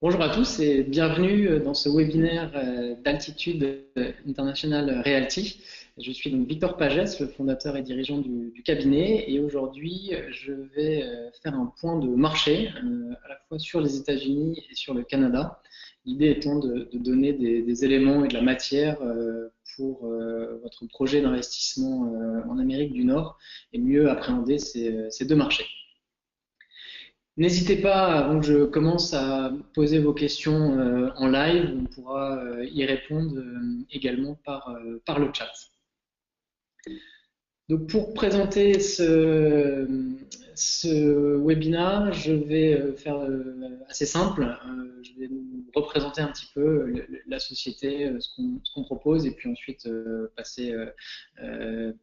Bonjour à tous et bienvenue dans ce webinaire d'Altitude International Realty. Je suis donc Victor Pagès, le fondateur et dirigeant du cabinet, et aujourd'hui je vais faire un point de marché à la fois sur les États-Unis et sur le Canada. L'idée étant de donner des éléments et de la matière pour votre projet d'investissement en Amérique du Nord et mieux appréhender ces deux marchés. N'hésitez pas, avant que je commence, à poser vos questions en live. On pourra y répondre également par le chat. Donc, pour présenter ce webinaire, je vais faire assez simple. Je vais vous représenter un petit peu la société, ce qu'on propose, et puis ensuite passer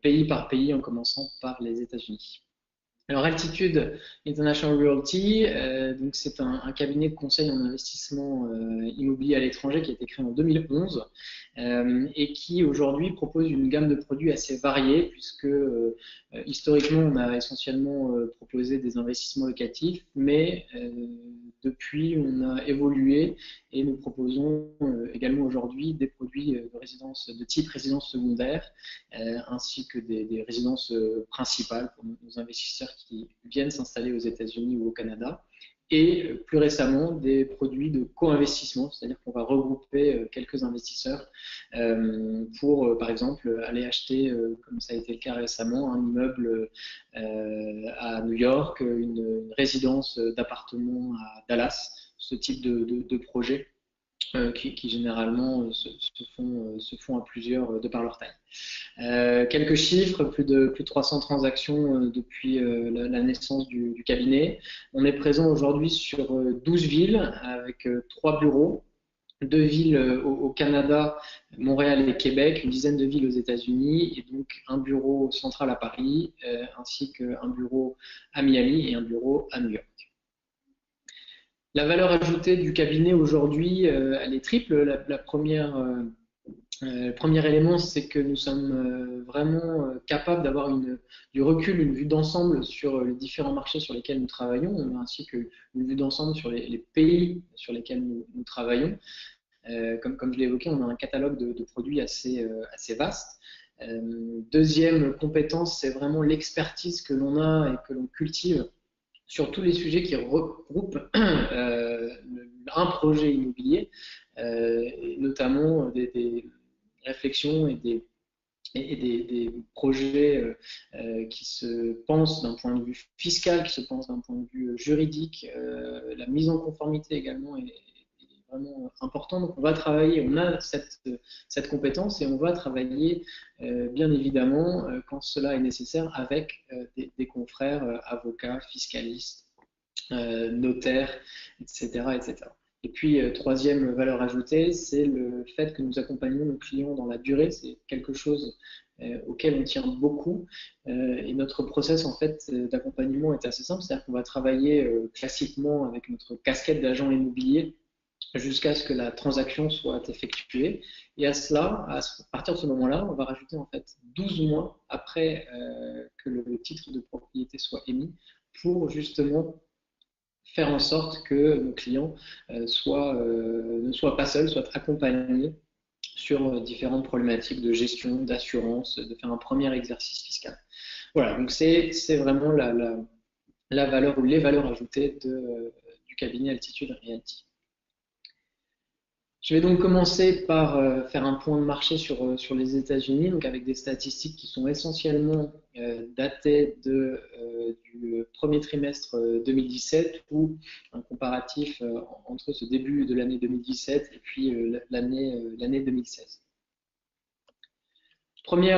pays par pays en commençant par les États-Unis. Alors, Altitude International Realty, donc c'est un cabinet de conseil en investissement immobilier à l'étranger qui a été créé en 2011 et qui aujourd'hui propose une gamme de produits assez variée puisque historiquement on a essentiellement proposé des investissements locatifs, mais depuis on a évolué et nous proposons également aujourd'hui des produits de résidence de type résidence secondaire ainsi que des résidences principales pour nos investisseurs qui viennent s'installer aux États-Unis ou au Canada. Et plus récemment, des produits de co-investissement, c'est-à-dire qu'on va regrouper quelques investisseurs pour, par exemple, aller acheter, comme ça a été le cas récemment, un immeuble à New York, une résidence d'appartement à Dallas, ce type de projet. Qui généralement se font à plusieurs de par leur taille. Quelques chiffres, plus de 300 transactions depuis la naissance du cabinet. On est présent aujourd'hui sur 12 villes avec 3 bureaux, 2 villes au Canada, Montréal et Québec, une dizaine de villes aux États-Unis, et donc un bureau central à Paris, ainsi qu'un bureau à Miami et un bureau à New York. La valeur ajoutée du cabinet aujourd'hui, elle est triple. Le premier élément, c'est que nous sommes vraiment capables d'avoir du recul, une vue d'ensemble sur les différents marchés sur lesquels nous travaillons, ainsi qu'une vue d'ensemble sur les pays sur lesquels nous travaillons. Comme je l'ai évoqué, on a un catalogue de produits assez vaste. Deuxième compétence, c'est vraiment l'expertise que l'on a et que l'on cultive sur tous les sujets qui regroupent un projet immobilier, notamment des réflexions et des projets qui se pensent d'un point de vue fiscal, qui se pensent d'un point de vue juridique. La mise en conformité également est vraiment important. Donc on va travailler, on a cette compétence et on va travailler bien évidemment quand cela est nécessaire avec des confrères avocats, fiscalistes, notaires, etc. Et puis, troisième valeur ajoutée, c'est le fait que nous accompagnons nos clients dans la durée. C'est quelque chose auquel on tient beaucoup. Et notre process en fait d'accompagnement est assez simple, c'est-à-dire qu'on va travailler classiquement avec notre casquette d'agent immobilier jusqu'à ce que la transaction soit effectuée. Et à partir de ce moment-là, on va rajouter en fait 12 mois après que le titre de propriété soit émis pour justement faire en sorte que nos clients ne soient pas seuls, soient accompagnés sur différentes problématiques de gestion, d'assurance, de faire un premier exercice fiscal. Voilà, donc c'est vraiment la valeur ou les valeurs ajoutées du cabinet Altitude Realty. Je vais donc commencer par faire un point de marché sur les États-Unis, donc avec des statistiques qui sont essentiellement datées du premier trimestre 2017 ou un comparatif entre ce début de l'année 2017 et puis l'année 2016. Premier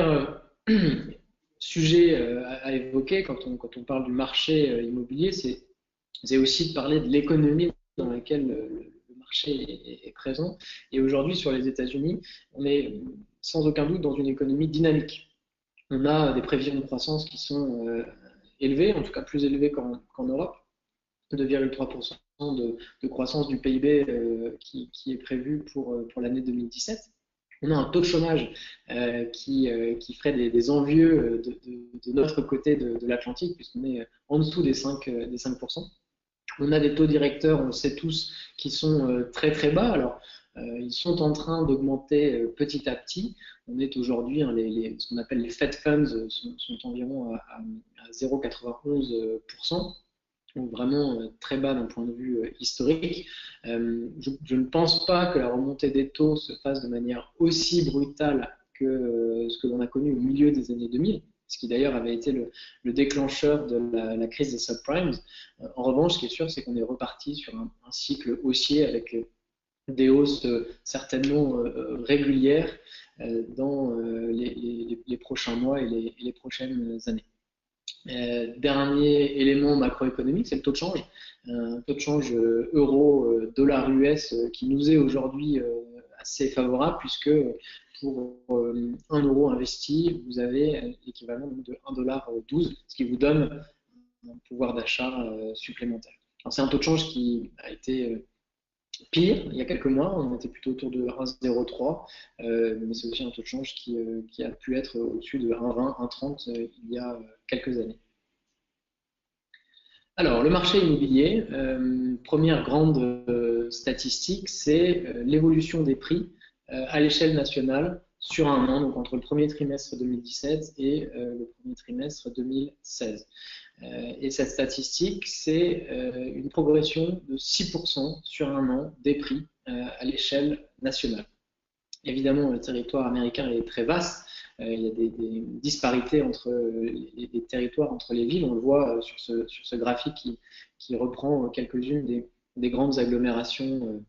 sujet à évoquer quand on parle du marché immobilier, c'est aussi de parler de l'économie dans laquelle le marché est présent. Et aujourd'hui, sur les États-Unis, on est sans aucun doute dans une économie dynamique. On a des prévisions de croissance qui sont élevées, en tout cas plus élevées qu'en Europe, 2,3% de croissance du PIB qui est prévu pour l'année 2017. On a un taux de chômage qui ferait des envieux de notre côté de l'Atlantique, puisqu'on est en dessous des 5%. On a des taux directeurs, on le sait tous, qui sont très très bas. Alors, ils sont en train d'augmenter petit à petit. On est aujourd'hui, hein, ce qu'on appelle les Fed Funds sont environ à 0,91%, donc vraiment très bas d'un point de vue historique. Je ne pense pas que la remontée des taux se fasse de manière aussi brutale que ce que l'on a connu au milieu des années 2000, ce qui d'ailleurs avait été le déclencheur de la crise des subprimes. En revanche, ce qui est sûr, c'est qu'on est reparti sur un cycle haussier avec des hausses certainement régulières dans les prochains mois et les prochaines années. Dernier élément macroéconomique, c'est le taux de change. Un taux de change euro-dollar US qui nous est aujourd'hui assez favorable, puisque pour 1 euro investi, vous avez l'équivalent de 1,12 $, ce qui vous donne un pouvoir d'achat supplémentaire. C'est un taux de change qui a été pire il y a quelques mois, on était plutôt autour de 1,03, mais c'est aussi un taux de change qui a pu être au-dessus de 1,20, 1,30 il y a quelques années. Alors, le marché immobilier, première grande statistique, c'est l'évolution des prix à l'échelle nationale sur un an, donc entre le premier trimestre 2017 et le premier trimestre 2016. Et cette statistique, c'est une progression de 6% sur un an des prix à l'échelle nationale. Évidemment, le territoire américain est très vaste. Il y a des disparités entre les territoires, entre les villes. On le voit sur ce graphique qui reprend quelques-unes des grandes agglomérations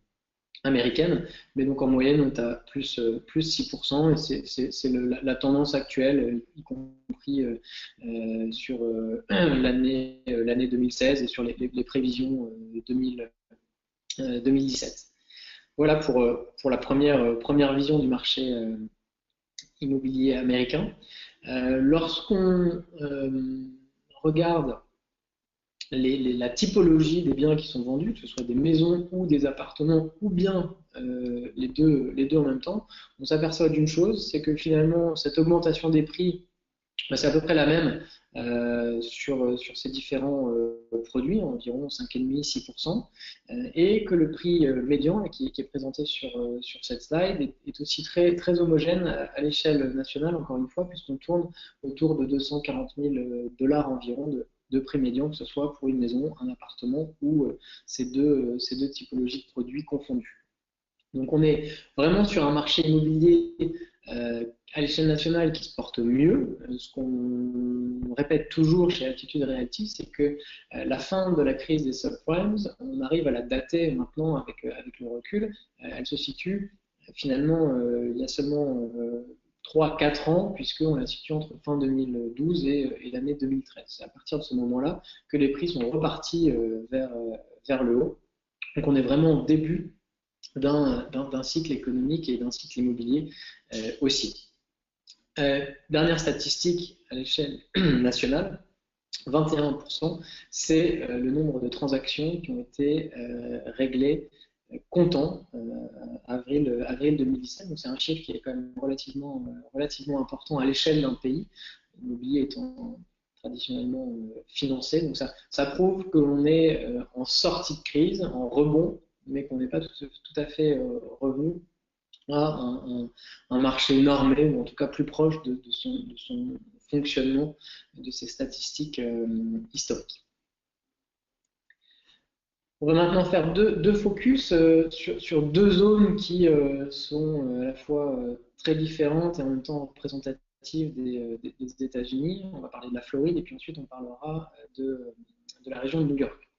américaine, mais donc en moyenne on est à plus 6%, et c'est la tendance actuelle, y compris sur l'année 2016 et sur les prévisions 2017. Voilà pour la première vision du marché immobilier américain. Lorsqu'on regarde la typologie des biens qui sont vendus, que ce soit des maisons ou des appartements, ou bien les deux en même temps, on s'aperçoit d'une chose, c'est que finalement cette augmentation des prix, c'est à peu près la même sur ces différents produits, environ 5,5-6%, et que le prix médian qui est présenté sur cette slide est aussi très, très homogène à l'échelle nationale, encore une fois, puisqu'on tourne autour de 240 000 $ environ de prix médian, que ce soit pour une maison, un appartement ou ces deux typologies de produits confondus. Donc on est vraiment sur un marché immobilier à l'échelle nationale qui se porte mieux. Ce qu'on répète toujours chez Altitude Realty, c'est que la fin de la crise des subprimes, on arrive à la dater maintenant avec le recul. Elle se situe finalement il y a seulement 3-4 ans, puisqu'on la situe entre fin 2012 et l'année 2013. C'est à partir de ce moment-là que les prix sont repartis vers le haut. Donc on est vraiment au début d'un cycle économique et d'un cycle immobilier aussi. Dernière statistique à l'échelle nationale, 21%, c'est le nombre de transactions qui ont été réglées comptant avril 2017. Donc c'est un chiffre qui est quand même relativement important à l'échelle d'un pays, l'immobilier étant traditionnellement financé. Donc ça prouve que l'on est en sortie de crise, en rebond, mais qu'on n'est pas tout à fait revenu à un marché normé, ou en tout cas plus proche de son fonctionnement, de ses statistiques historiques. On va maintenant faire deux focus sur deux zones qui sont à la fois très différentes et en même temps représentatives des États-Unis. On va parler de la Floride et puis ensuite on parlera de la région de New York.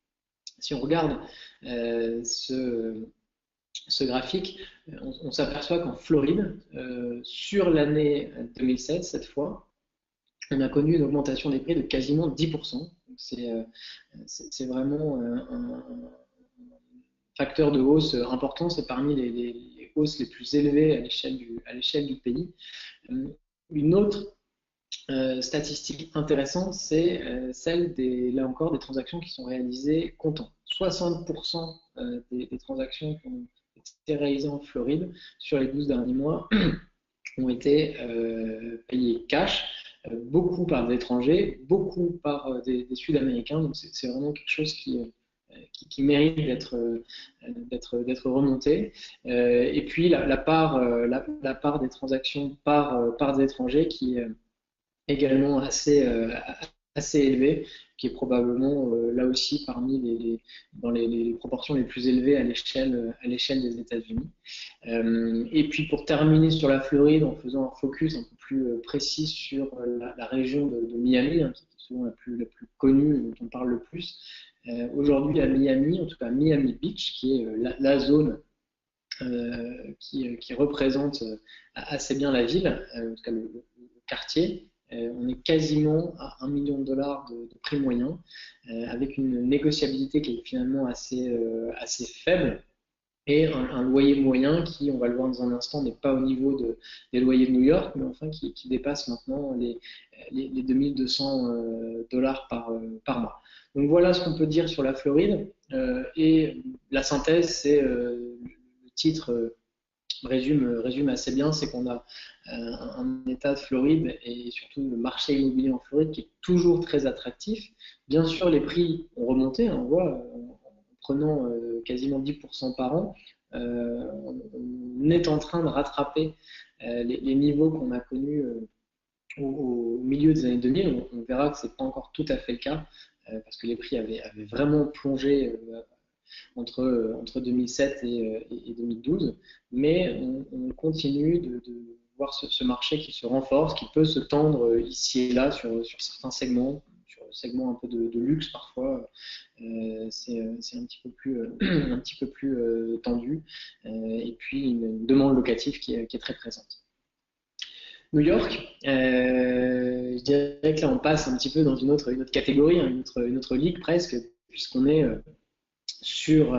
Si on regarde ce graphique, on s'aperçoit qu'en Floride, sur l'année 2007, cette fois, on a connu une augmentation des prix de quasiment 10%. C'est vraiment un facteur de hausse important. C'est parmi les hausses les plus élevées à l'échelle du pays. Une autre statistique intéressante, c'est celle là encore, des transactions qui sont réalisées comptant. 60% des transactions qui ont été réalisées en Floride sur les 12 derniers mois ont été payées cash, beaucoup par des étrangers, beaucoup par des Sud-Américains. Donc c'est vraiment quelque chose qui qui méritent d'être remontées. Et puis la part des transactions par des étrangers qui est également assez élevée, qui est probablement là aussi parmi dans les proportions les plus élevées à l'échelle des États-Unis. Et puis pour terminer sur la Floride, en faisant un focus un peu plus précis sur la région de Miami, hein, qui est souvent la plus connue, dont on parle le plus. Aujourd'hui à Miami, en tout cas Miami Beach, qui est la zone qui représente assez bien la ville, en tout cas le quartier. On est quasiment à 1 million de dollars de prix moyen, avec une négociabilité qui est finalement assez faible, et un loyer moyen qui, on va le voir dans un instant, n'est pas au niveau des loyers de New York, mais enfin qui dépasse maintenant les 2200 dollars par mois. Donc voilà ce qu'on peut dire sur la Floride, et la synthèse, c'est le titre résume assez bien, c'est qu'on a un état de Floride et surtout le marché immobilier en Floride qui est toujours très attractif. Bien sûr, les prix ont remonté, on voit, en prenant quasiment 10% par an, on est en train de rattraper les niveaux qu'on a connus au milieu des années 2000. On verra que ce n'est pas encore tout à fait le cas, parce que les prix avaient vraiment plongé entre 2007 et 2012, mais on continue de voir ce marché qui se renforce, qui peut se tendre ici et là sur certains segments, sur le segment un peu de luxe parfois, c'est un petit peu plus tendu, et puis une demande locative qui est très présente. New York, je dirais que là on passe un petit peu dans une autre catégorie, hein, une autre ligue presque, puisqu'on est sur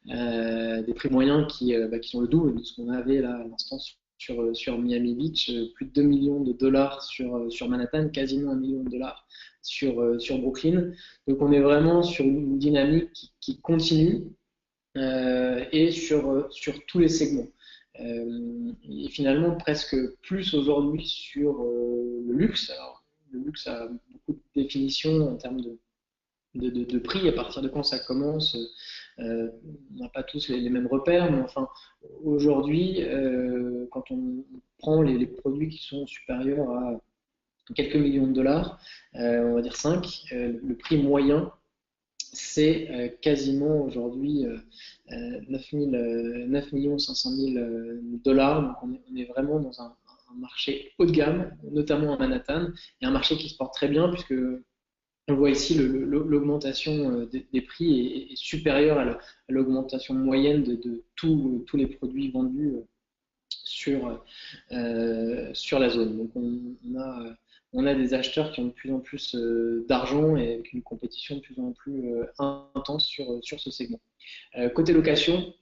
des prix moyens qui sont le double de ce qu'on avait là à l'instant sur Miami Beach, plus de 2 millions de dollars sur Manhattan, quasiment 1 million de dollars sur Brooklyn. Donc on est vraiment sur une dynamique qui continue, et sur tous les segments. Et finalement presque plus aujourd'hui sur le luxe. Alors, le luxe a beaucoup de définitions en termes de prix, à partir de quand ça commence. On n'a pas tous les mêmes repères, mais enfin, aujourd'hui, quand on prend les produits qui sont supérieurs à quelques millions de dollars, on va dire 5, le prix moyen, c'est quasiment aujourd'hui 9 500 000 dollars. Donc on est vraiment dans un marché haut de gamme, notamment à Manhattan, et un marché qui se porte très bien, puisque on voit ici l'augmentation des prix est supérieure à l'augmentation moyenne de tous les produits vendus sur la zone. Donc on a des acheteurs qui ont de plus en plus d'argent et avec une compétition de plus en plus intense sur ce segment. Côté location,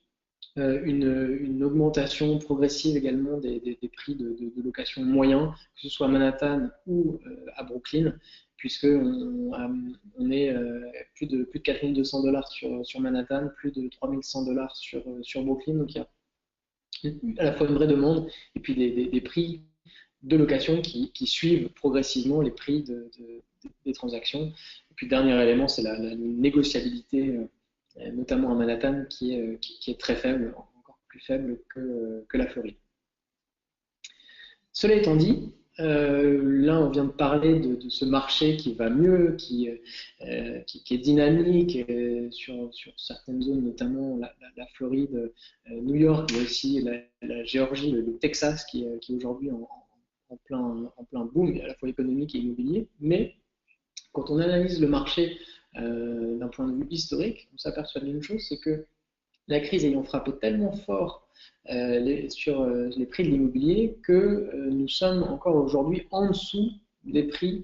une augmentation progressive également des prix de location moyens, que ce soit à Manhattan ou à Brooklyn, puisqu'on est plus de 4 200 dollars sur Manhattan, plus de 3 100 dollars sur Brooklyn. Donc il y a à la fois une vraie demande et puis des prix de location qui suivent progressivement les prix des transactions. Et puis, dernier élément, c'est la négociabilité, notamment à Manhattan, qui est très faible, encore plus faible que la Floride. Cela étant dit, là, on vient de parler de ce marché qui va mieux, qui est dynamique sur certaines zones, notamment la Floride, New York, mais aussi la Géorgie, le Texas, qui est aujourd'hui en plein boom, à la fois économique et immobilier. Mais quand on analyse le marché d'un point de vue historique, on s'aperçoit d'une chose, c'est que la crise ayant frappé tellement fort sur les prix de l'immobilier que nous sommes encore aujourd'hui en dessous des prix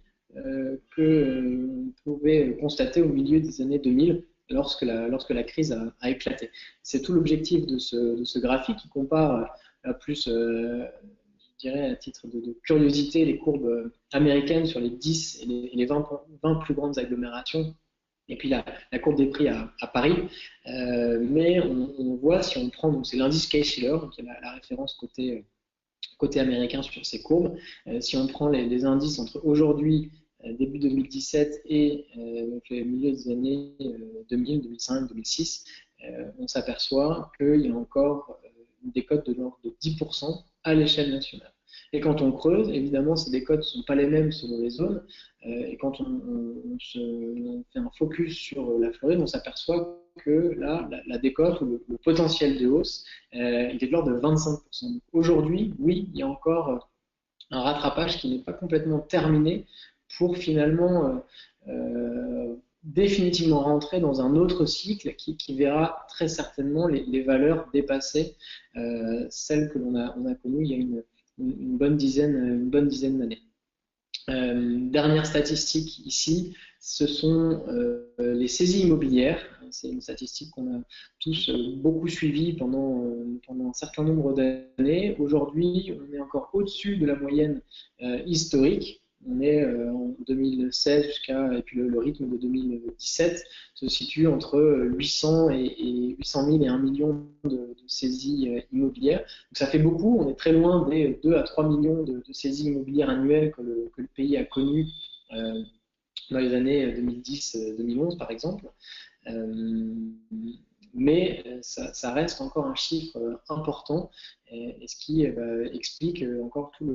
que on pouvait constater au milieu des années 2000 lorsque la crise a éclaté. C'est tout l'objectif de ce graphique qui compare plus, je dirais à titre de curiosité, les courbes américaines sur les 10 et les 20 plus grandes agglomérations, et puis la courbe des prix à Paris. Mais on voit, si on prend, donc c'est l'indice Case-Shiller, qui est la référence côté américain sur ces courbes. Si on prend les indices entre aujourd'hui début 2017 et donc le milieu des années 2000, 2005, 2006, on s'aperçoit qu'il y a encore une décote de l'ordre de 10% à l'échelle nationale. Et quand on creuse, évidemment, ces décotes ne sont pas les mêmes selon les zones. Et quand on fait un focus sur la Floride, on s'aperçoit que là, la décote, le potentiel de hausse, il est de l'ordre de 25%. Aujourd'hui, oui, il y a encore un rattrapage qui n'est pas complètement terminé pour finalement définitivement rentrer dans un autre cycle qui verra très certainement les valeurs dépasser celles que l'on a connues il y a une bonne dizaine d'années. Dernière statistique ici, ce sont les saisies immobilières. C'est une statistique qu'on a tous beaucoup suivie pendant un certain nombre d'années. Aujourd'hui, on est encore au-dessus de la moyenne historique. On est en 2016 et puis le rythme de 2017 se situe entre 800 et 800 000 et 1 million de saisies immobilières. Donc ça fait beaucoup, on est très loin des 2 à 3 millions de saisies immobilières annuelles que le pays a connues dans les années 2010-2011 par exemple. Mais ça reste encore un chiffre important, et ce qui explique encore tout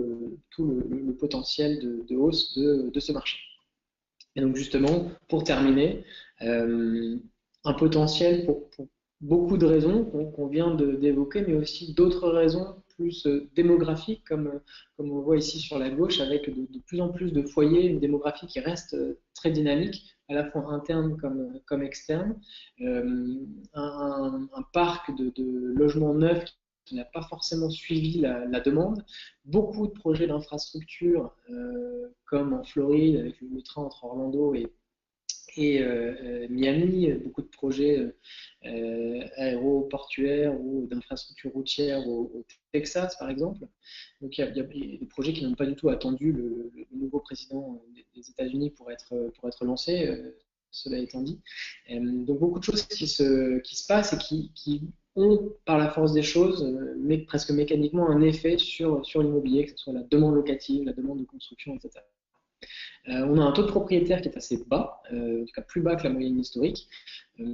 le potentiel de hausse de ce marché. Et donc justement, pour terminer, un potentiel pour beaucoup de raisons qu'on vient d'évoquer, mais aussi d'autres raisons plus démographiques, comme on voit ici sur la gauche, avec de plus en plus de foyers, une démographie qui reste très dynamique, à la fois interne comme externe, un parc de logements neufs qui n'a pas forcément suivi la demande, beaucoup de projets d'infrastructures comme en Floride avec le train entre Orlando et Miami, beaucoup de projets aéroportuaires ou d'infrastructures routières au Texas par exemple. Donc il y a des projets qui n'ont pas du tout attendu le nouveau président des États-Unis pour être lancé, cela étant dit. Donc beaucoup de choses qui se passent et qui ont par la force des choses, mais presque mécaniquement, un effet sur l'immobilier, que ce soit la demande locative, la demande de construction, etc. On a un taux de propriétaire qui est assez bas, en tout cas plus bas que la moyenne historique, et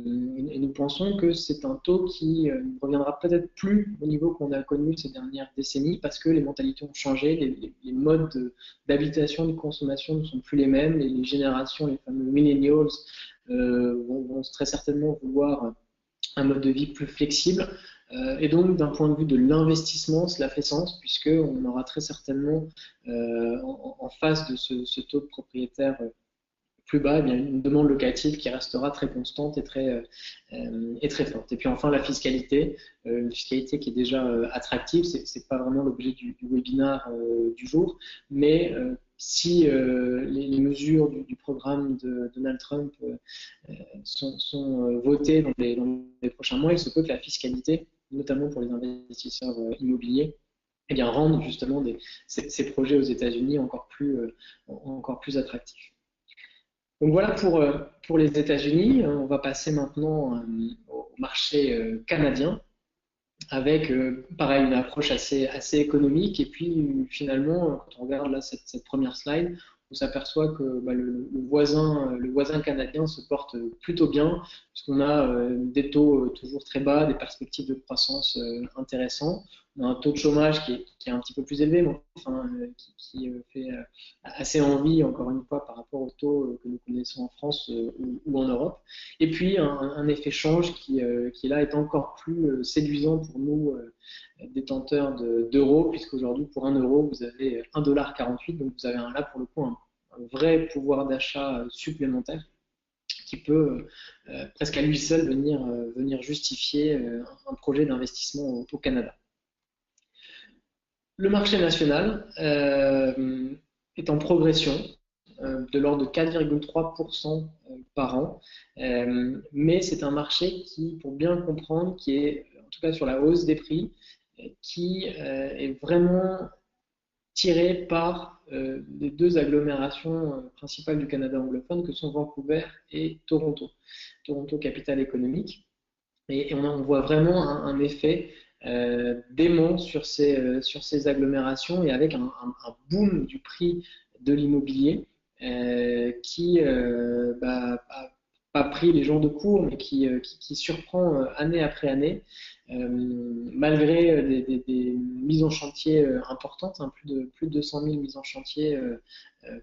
nous pensons que c'est un taux qui ne reviendra peut-être plus au niveau qu'on a connu ces dernières décennies parce que les mentalités ont changé, les modes d'habitation, de consommation ne sont plus les mêmes, les générations, les fameux millennials vont très certainement vouloir un mode de vie plus flexible. Et donc, d'un point de vue de l'investissement, cela fait sens, puisqu'on aura très certainement en face de ce taux de propriétaire plus bas, eh bien, une demande locative qui restera très constante et très forte. Et puis enfin, la fiscalité, une fiscalité qui est déjà attractive, c'est pas vraiment l'objet du webinaire du jour, mais si les mesures du programme de Donald Trump sont votées dans les prochains mois, il se peut que la fiscalité, notamment pour les investisseurs immobiliers, eh bien, rende justement ces projets aux États-Unis encore plus attractifs. Donc voilà pour les États-Unis. On va passer maintenant au marché canadien avec, pareil, une approche assez économique. Et puis, finalement, quand on regarde là cette première slide, on s'aperçoit que le voisin canadien se porte plutôt bien, puisqu'on a des taux toujours très bas, des perspectives de croissance intéressantes. On a un taux de chômage qui est un petit peu plus élevé, mais enfin, qui fait assez envie, encore une fois, par rapport aux taux que nous connaissons en France ou en Europe. Et puis, un effet change qui là est encore plus séduisant pour nous, détenteurs d'euros, puisqu'aujourd'hui, pour 1 euro, vous avez 1,48 $, donc vous avez là, pour le coup, un vrai pouvoir d'achat supplémentaire qui peut presque à lui seul venir justifier un projet d'investissement au Canada. Le marché national est en progression de l'ordre de 4,3% par an, mais c'est un marché qui, pour bien le comprendre, qui est en tout cas sur la hausse des prix, qui est vraiment tiré par les deux agglomérations principales du Canada anglophone que sont Vancouver et Toronto. Toronto, capitale économique. Et on voit vraiment un effet dément sur ces agglomérations et avec un boom du prix de l'immobilier qui a pas pris les gens de court, mais qui surprend année après année, malgré des mises en chantier importantes, hein, plus de 200 000 mises en chantier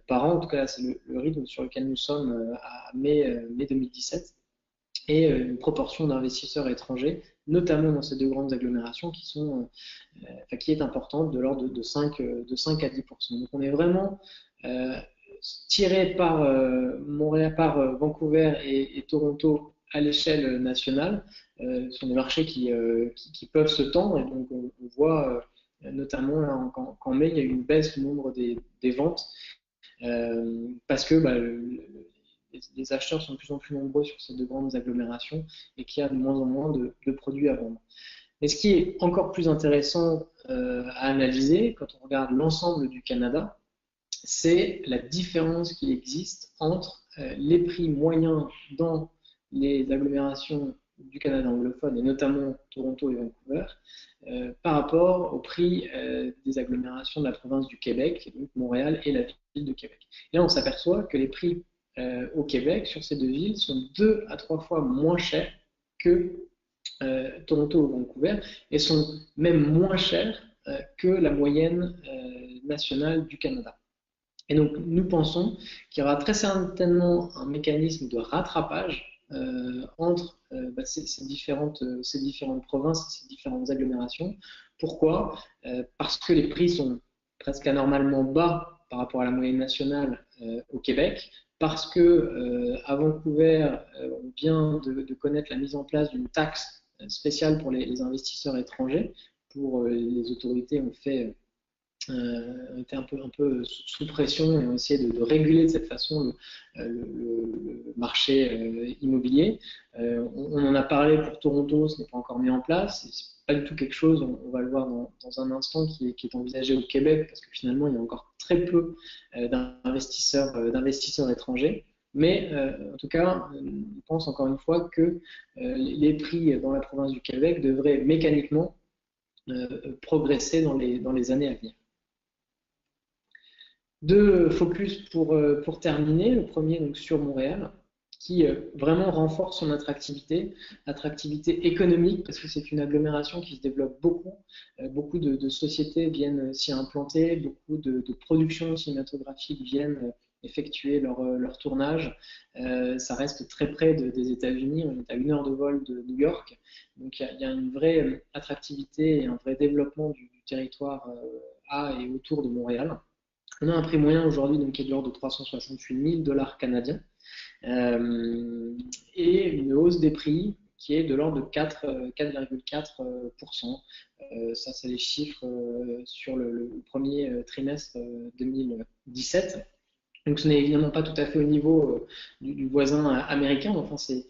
par an. En tout cas, c'est le rythme sur lequel nous sommes à mai 2017, et une proportion d'investisseurs étrangers, notamment dans ces deux grandes agglomérations, qui est importante, de l'ordre de 5 à 10%. Donc on est vraiment tiré par Montréal, par Vancouver et Toronto à l'échelle nationale. Ce sont des marchés qui peuvent se tendre, et donc on voit notamment là, qu'en mai, il y a eu une baisse du nombre des ventes parce que les acheteurs sont de plus en plus nombreux sur ces deux grandes agglomérations et qu'il y a de moins en moins de produits à vendre. Mais ce qui est encore plus intéressant à analyser quand on regarde l'ensemble du Canada, c'est la différence qui existe entre les prix moyens dans les agglomérations du Canada anglophone, et notamment Toronto et Vancouver, par rapport au prix des agglomérations de la province du Québec, donc Montréal et la ville de Québec. Et là, on s'aperçoit que les prix au Québec, sur ces deux villes, sont 2 à 3 fois moins chers que Toronto ou Vancouver, et sont même moins chers que la moyenne nationale du Canada. Et donc, nous pensons qu'il y aura très certainement un mécanisme de rattrapage entre ces différentes provinces et ces différentes agglomérations. Pourquoi? Parce que les prix sont presque anormalement bas par rapport à la moyenne nationale au Québec, parce que à Vancouver, on vient de connaître la mise en place d'une taxe spéciale pour les investisseurs étrangers. Les autorités ont été un peu sous pression et ont essayé de réguler de cette façon le marché immobilier. On en a parlé pour Toronto, ce n'est pas encore mis en place. C'est pas du tout quelque chose, on va le voir dans un instant, qui est envisagé au Québec, parce que finalement, il y a encore très peu d'investisseurs étrangers. Mais en tout cas, on pense encore une fois que les prix dans la province du Québec devraient mécaniquement progresser dans les années à venir. Deux focus pour terminer. Le premier, donc, sur Montréal, qui vraiment renforce son attractivité économique, parce que c'est une agglomération qui se développe beaucoup. Beaucoup de sociétés viennent s'y implanter, beaucoup de productions cinématographiques viennent effectuer leur tournage. Ça reste très près des États-Unis, on est à 1 heure de vol de New York. Donc il y a une vraie attractivité et un vrai développement du territoire à et autour de Montréal. On a un prix moyen aujourd'hui qui est de l'ordre de 368 000 $ canadiens et une hausse des prix qui est de l'ordre de 4,4%. Ça, c'est les chiffres sur le premier trimestre 2017. Donc ce n'est évidemment pas tout à fait au niveau du voisin américain, mais enfin c'est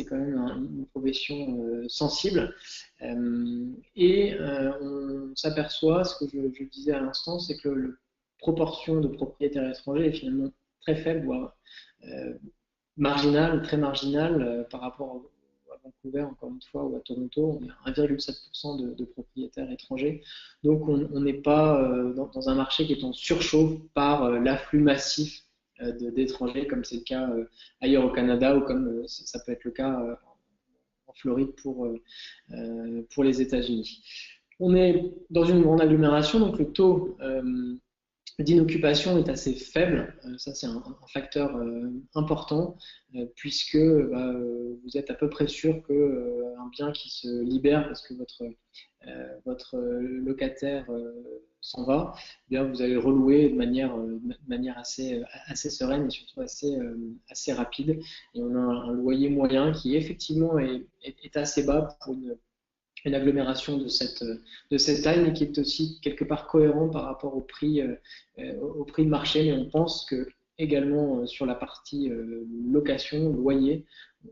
quand même une progression sensible. Et on s'aperçoit, ce que je disais à l'instant, c'est que la proportion de propriétaires étrangers est finalement très faible, voire marginale, très marginale par rapport à Vancouver, encore une fois, ou à Toronto. On est à 1,7% de propriétaires étrangers. Donc on n'est pas dans un marché qui est en surchauffe par l'afflux massif d'étrangers, comme c'est le cas ailleurs au Canada, ou comme ça peut être le cas en Floride pour les États-Unis. On est dans une grande agglomération, donc le taux d'inoccupation est assez faible. Ça, c'est un facteur important, puisque vous êtes à peu près sûr qu'un bien qui se libère parce que votre locataire s'en va, eh bien, vous allez relouer de manière assez sereine et surtout assez rapide. Et on a un loyer moyen qui effectivement est assez bas pour une agglomération de cette taille, mais qui est aussi quelque part cohérent par rapport au prix de marché. Mais on pense que également sur la partie location, loyer,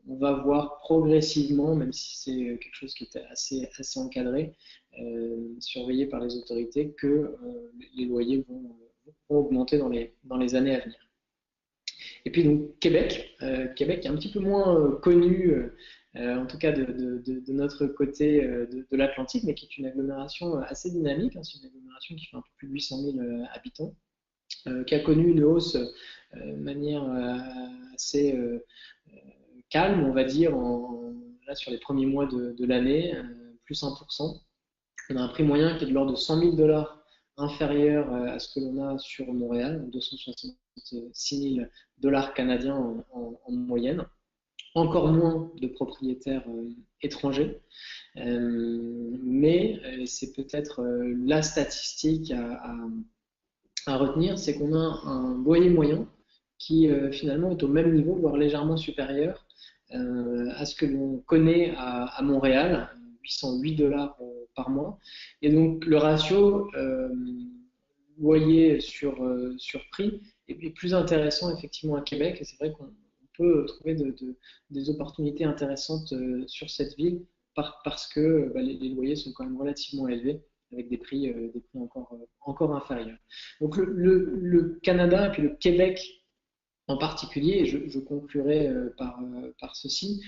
on va voir progressivement, même si c'est quelque chose qui est assez encadré, surveillé par les autorités, que les loyers vont augmenter dans les années à venir. Et puis donc Québec est un petit peu moins connu, en tout cas de notre côté de l'Atlantique, mais qui est une agglomération assez dynamique. C'est une agglomération qui fait un peu plus de 800 000 habitants, qui a connu une hausse de manière assez calme, on va dire, là, sur les premiers mois de l'année, plus 1%. On a un prix moyen qui est de l'ordre de 100 000 $ inférieur à ce que l'on a sur Montréal, 266 000 $ canadiens en moyenne. Encore moins de propriétaires étrangers. Mais c'est peut-être la statistique à retenir, c'est qu'on a un loyer moyen qui finalement est au même niveau, voire légèrement supérieur à ce que l'on connaît à Montréal, 808 $ par mois. Et donc le ratio loyer sur prix est plus intéressant effectivement à Québec. Et c'est vrai qu'on peut trouver des opportunités intéressantes sur cette ville parce que les loyers sont quand même relativement élevés avec des prix encore inférieurs. Donc le Canada et puis le Québec en particulier, et je conclurai par ceci,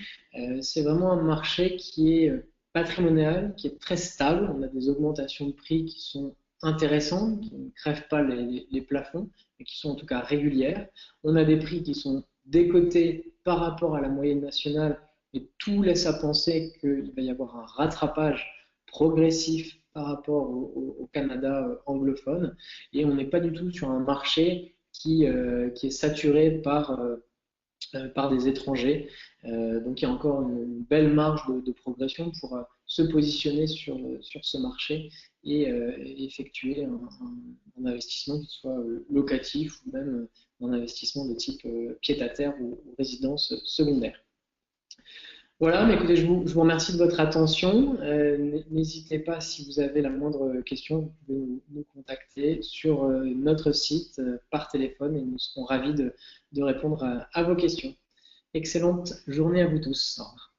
c'est vraiment un marché qui est patrimonial, qui est très stable. On a des augmentations de prix qui sont intéressantes, qui ne crèvent pas les plafonds, mais qui sont en tout cas régulières. On a des prix qui sont décotés par rapport à la moyenne nationale, et tout laisse à penser qu'il va y avoir un rattrapage progressif par rapport au Canada anglophone, et on n'est pas du tout sur un marché qui est saturé par des étrangers. Donc il y a encore une belle marge de progression pour se positionner sur ce marché et effectuer un investissement qui soit locatif ou même un investissement de type pied-à-terre ou résidence secondaire. Voilà, mais écoutez, je vous remercie de votre attention. N'hésitez pas, si vous avez la moindre question, vous pouvez nous contacter sur notre site par téléphone et nous serons ravis de répondre à vos questions. Excellente journée à vous tous. Au revoir.